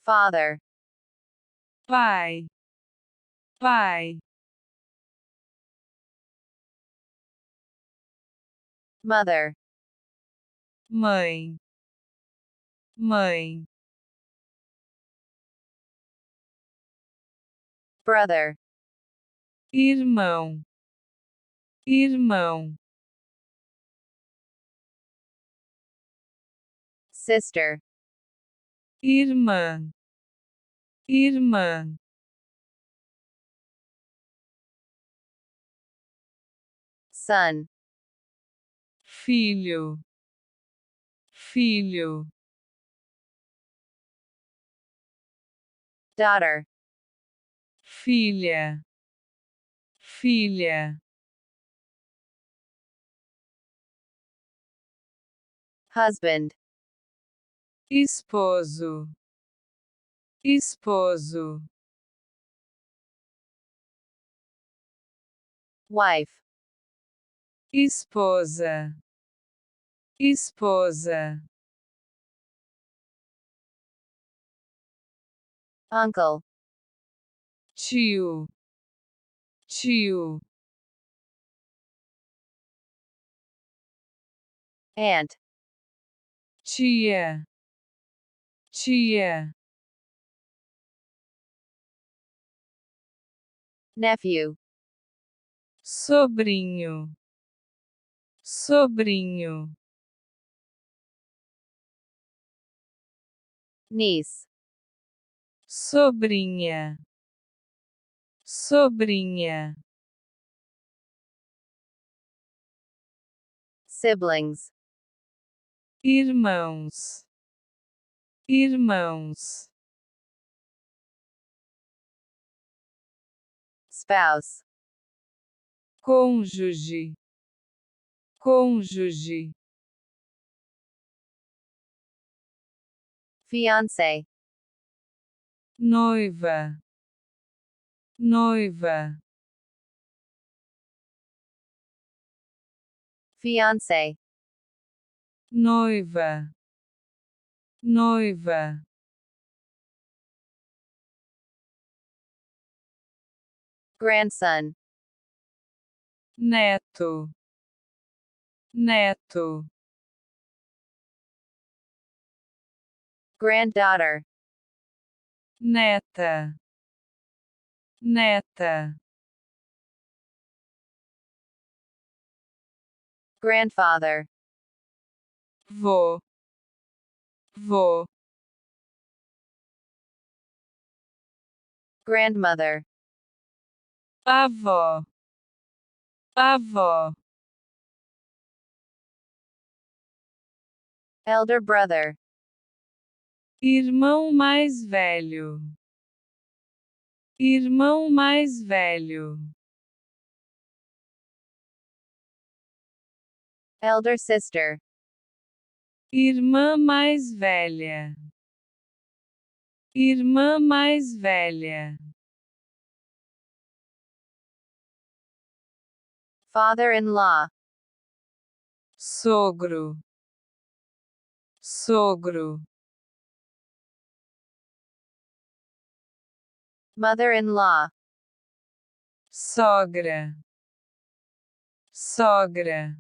Father. pai, pai, Mother. mãe, mãe, Brother. irmão, irmão, Sister. irmã, irmã, Son. filho, filho, Daughter. filha, filha, Husband. esposo, esposo, Wife. esposa, esposa, Uncle. tio, tio, Aunt. tia, tia, Nephew. sobrinho, sobrinho, Niece. sobrinha, sobrinha, Siblings. irmãos, irmãos, Spouse. cônjuge, cônjuge, Fiancee. noiva, noiva, Fiancee. noiva, noiva, Grandson. neto, neto, Granddaughter. neta, neta, Grandfather. vô, vô, Grandmother. avó, avó, Elder brother. irmão mais velho, irmão mais velho, Elder sister. irmã mais velha, irmã mais velha, Father-in-law. sogro, sogro, Mother-in-law. sogra, sogra,